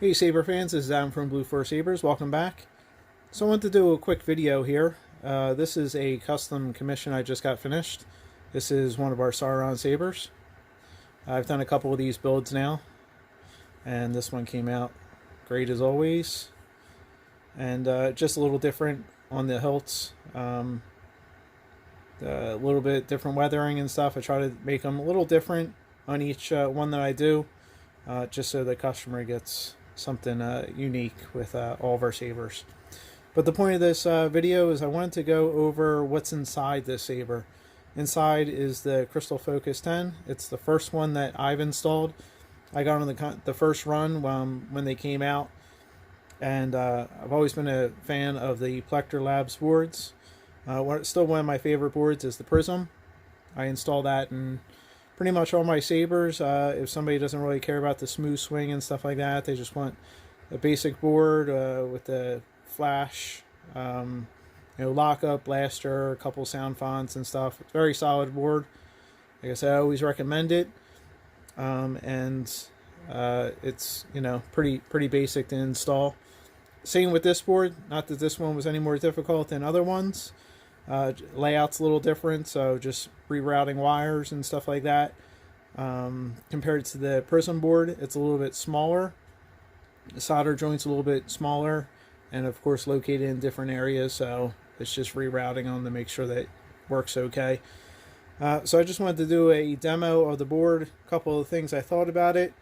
Hey Saber fans, this is Adam from Blue Force Sabers. Welcome back. So I want to do a quick video here. This is a custom commission I just got finished. This is one of our Sauron Sabers. I've done a couple of these builds now, and this one came out great as always. And just a little different on the hilts. A little bit different weathering and stuff. I try to make them a little different on each one that I do, just so the customer gets something unique with all of our sabers. But the point of this video is I wanted to go over what's inside this saber. Inside is the Crystal Focus 10. It's the first one that I've installed. I got on the first run when they came out, and I've always been a fan of the Plecter Labs boards. Still one of my favorite boards is the Prism. I install that in pretty much all my sabers. If somebody doesn't really care about the smooth swing and stuff like that, they just want a basic board with the flash, lockup, blaster, a couple sound fonts and stuff. It's a very solid board. Like I said, I always recommend it, and it's pretty basic to install. Same with this board. Not that this one was any more difficult than other ones. Layout's a little different, so just rerouting wires and stuff like that. Compared to the Prism board, it's a little bit smaller. The solder joint's a little bit smaller, and of course located in different areas, so it's just rerouting them to make sure that it works okay. So I just wanted to do a demo of the board, a couple of things I thought about it.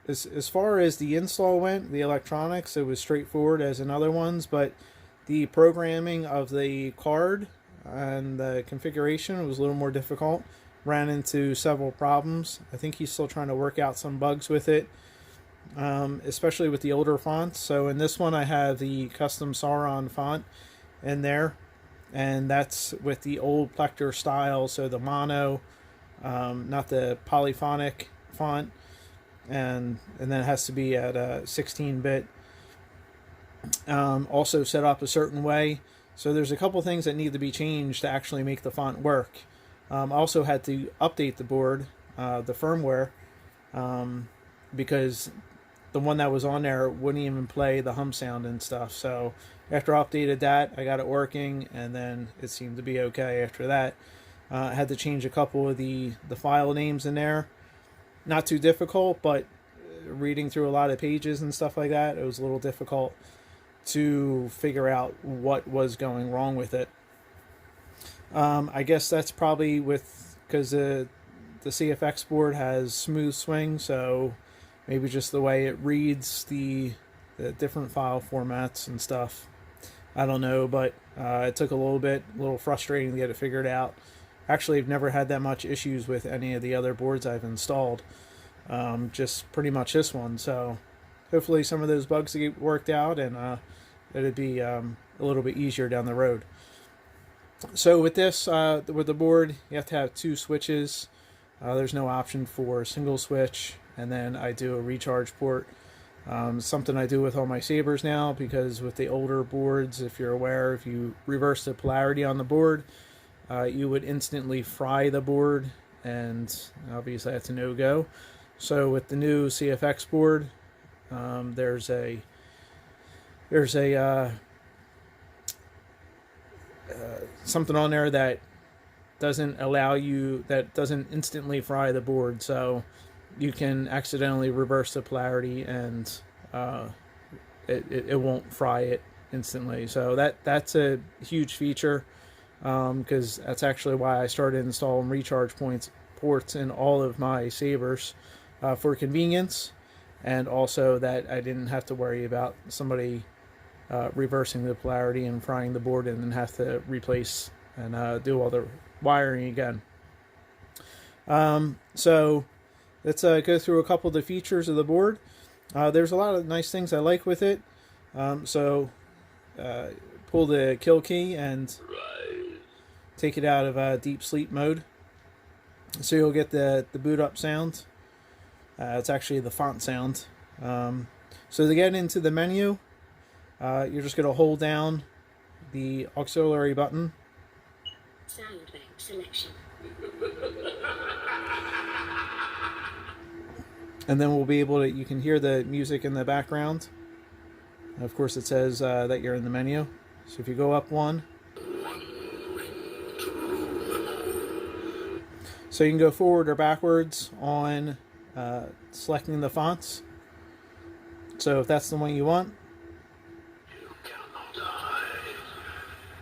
As far as the install went, the electronics, it was straightforward as in other ones, but the programming of the card and the configuration was a little more difficult. Ran into several problems. I think he's still trying to work out some bugs with it, especially with the older fonts. So in this one I have the custom Sauron font in there, and that's with the old Plecter style, so the mono, not the polyphonic font, and then it has to be at 16-bit. Also set up a certain way, so there's a couple things that need to be changed to actually make the font work. I also had to update the board, the firmware, because the one that was on there wouldn't even play the hum sound and stuff. So after I updated that, I got it working, and then it seemed to be okay after that. I had to change a couple of the file names in there. Not too difficult, but reading through a lot of pages and stuff like that, it was a little difficult to figure out what was going wrong with it. I guess that's probably because the CFX board has smooth swing, so maybe just the way it reads the different file formats and stuff. I don't know, but it took a little frustrating to get it figured out. Actually, I've never had that much issues with any of the other boards I've installed, just pretty much this one. So hopefully some of those bugs get worked out, and it'd be a little bit easier down the road. So with this, with the board, you have to have two switches. There's no option for a single switch, and then I do a recharge port. Something I do with all my sabers now, because with the older boards, if you're aware, if you reverse the polarity on the board, you would instantly fry the board, and obviously that's a no-go. So with the new CFX board, there's something on there that doesn't instantly fry the board, so you can accidentally reverse the polarity, and it won't fry it instantly. So that's a huge feature, because that's actually why I started installing recharge ports in all of my sabers, for convenience, and also that I didn't have to worry about somebody reversing the polarity and frying the board and then have to replace and do all the wiring again. So let's go through a couple of the features of the board. There's a lot of nice things I like with it. Pull the kill key and take it out of deep sleep mode, so you'll get the boot up sound. It's actually the font sound. So to get into the menu, you're just going to hold down the auxiliary button. Sound bank selection. And then we'll be able to, you can hear the music in the background. And of course it says that you're in the menu. So if you go up one, so you can go forward or backwards on selecting the fonts. So if that's the one you want,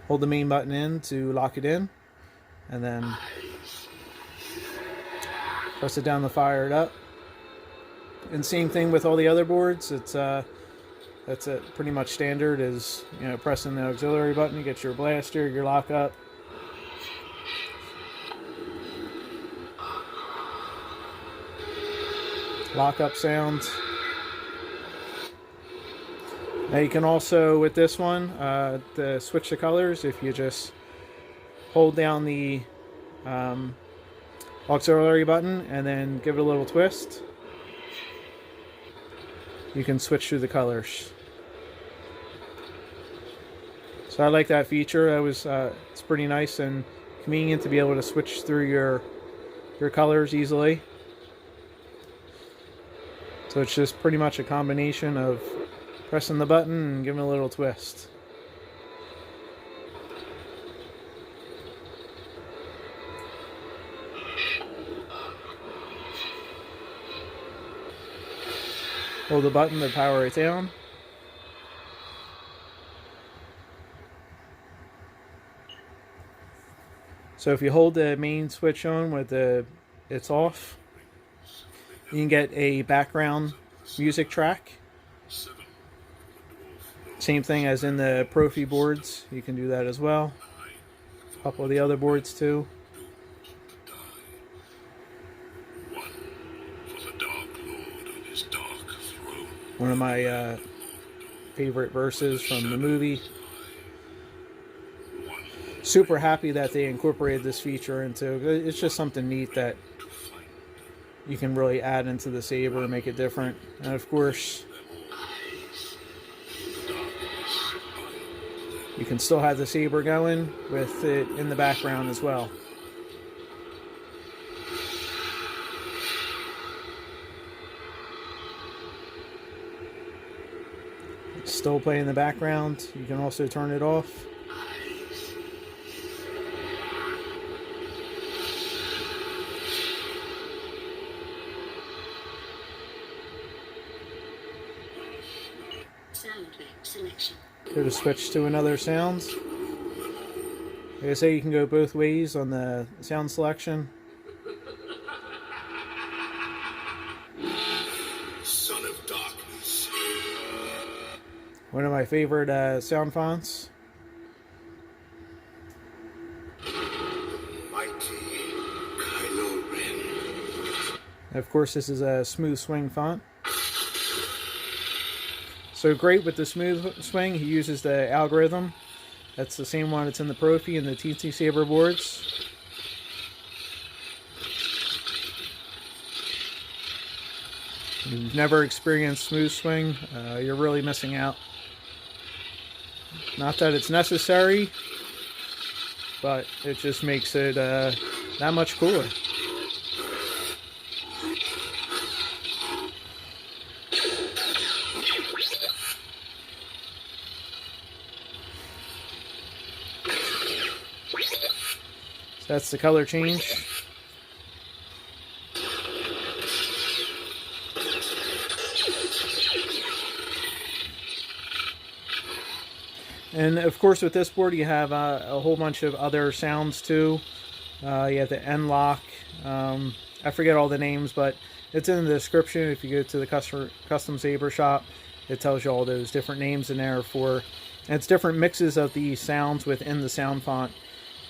hold the main button in to lock it in, and then press it down to fire it up. And same thing with all the other boards. It's that's pretty much standard. Is pressing the auxiliary button to get your blaster, your lockup. Lockup sounds. Now you can also, with this one, switch the colors. If you just hold down the auxiliary button and then give it a little twist, you can switch through the colors. So I like that feature. That was it's pretty nice and convenient to be able to switch through your colors easily. So it's just pretty much a combination of pressing the button and giving a little twist. Hold the button to power it down. So if you hold the main switch on with it's off, you can get a background music track. Same thing as in the Profi boards, you can do that as well. A couple of the other boards too. One of my favorite verses from the movie. Super happy that they incorporated this feature into. It's just something neat that you can really add into the saber and make it different. And of course, you can still have the saber going with it in the background as well. It's still playing in the background. You can also turn it off. Go to switch to another sounds. Like I say, you can go both ways on the sound selection. Son of darkness. One of my favorite sound fonts. Mighty Kylo Ren. And of course, this is a smoothswing font. So great with the smoothswing, he uses the algorithm. That's the same one that's in the Profi and the TT Saber boards. If you've never experienced smoothswing, you're really missing out. Not that it's necessary, but it just makes it that much cooler. That's the color change. And of course with this board you have a whole bunch of other sounds too. You have the N-Lock. I forget all the names, but it's in the description. If you go to the custom saber shop, it tells you all those different names in there for, and it's different mixes of the sounds within the sound font.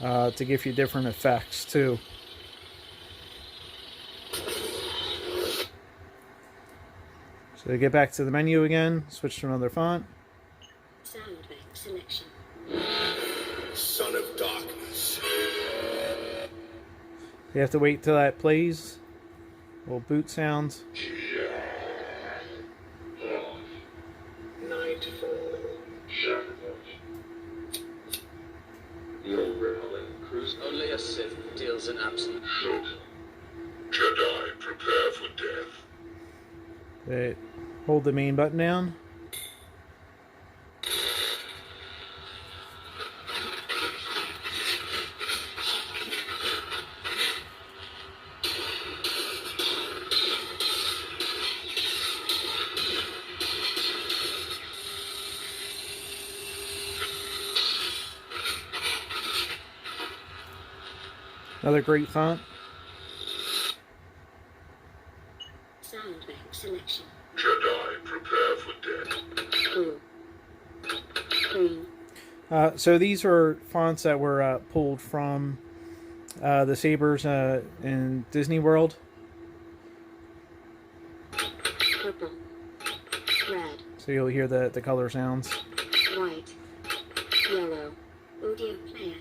To give you different effects too. So to get back to the menu again, switch to another font. Sound selection. Son of darkness. You have to wait till that plays. Little boot sounds. Nightfall. Only a Sith deals in absence. Jedi, prepare for death. Hold the main button down. Another great font. Sound bank selection. Jedi, prepare for death. Blue. Green. So these are fonts that were pulled from the Sabers in Disney World. Purple. Red. So you'll hear the color sounds. White. Yellow. Audio player.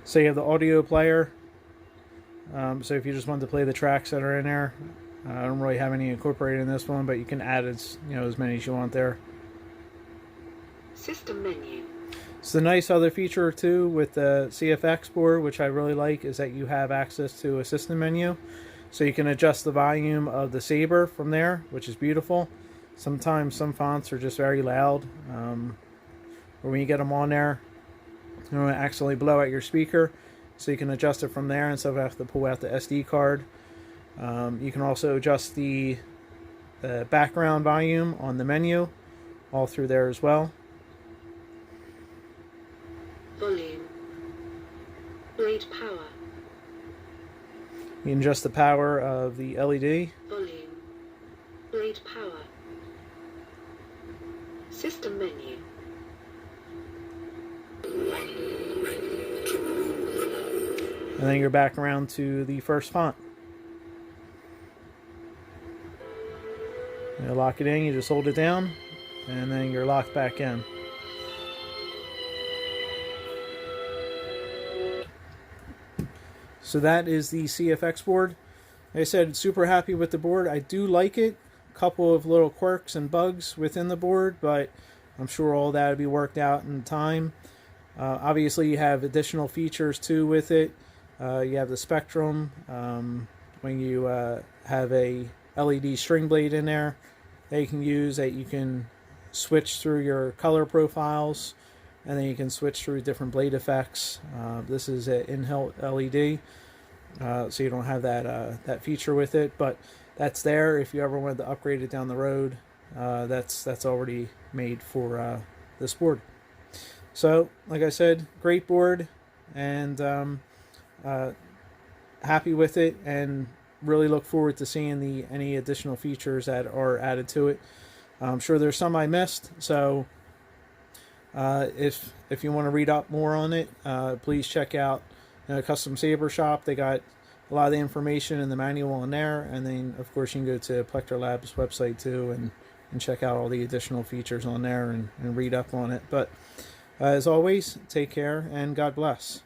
So you have the audio player. So if you just want to play the tracks that are in there, I don't really have any incorporated in this one, but you can add as many as you want there. System menu. So the nice other feature too with the CFX board, which I really like, is that you have access to a system menu. So you can adjust the volume of the Saber from there, which is beautiful. Sometimes some fonts are just very loud. Or when you get them on there, you don't accidentally blow out your speaker. So you can adjust it from there instead of having to pull out the SD card. You can also adjust the background volume on the menu, all through there as well. Volume. Blade power. You can adjust the power of the LED. Volume. Blade power. System menu. And then you're back around to the first font. You lock it in, you just hold it down, and then you're locked back in. So that is the CFX board. Like I said, super happy with the board. I do like it. A couple of little quirks and bugs within the board, but I'm sure all that will be worked out in time. Obviously, you have additional features too with it. You have the spectrum. When you have a LED string blade in there that you can use, that you can switch through your color profiles, and then you can switch through different blade effects. This is an in-built LED, so you don't have that feature with it, but that's there if you ever wanted to upgrade it down the road. That's already made for this board. So, like I said, great board, and happy with it, and really look forward to seeing any additional features that are added to it. I'm sure there's some I missed, so if you want to read up more on it, please check out Custom Saber Shop. They got a lot of the information in the manual in there, and then of course you can go to Plecter Labs website too and check out all the additional features on there and read up on it. But as always, take care and God bless.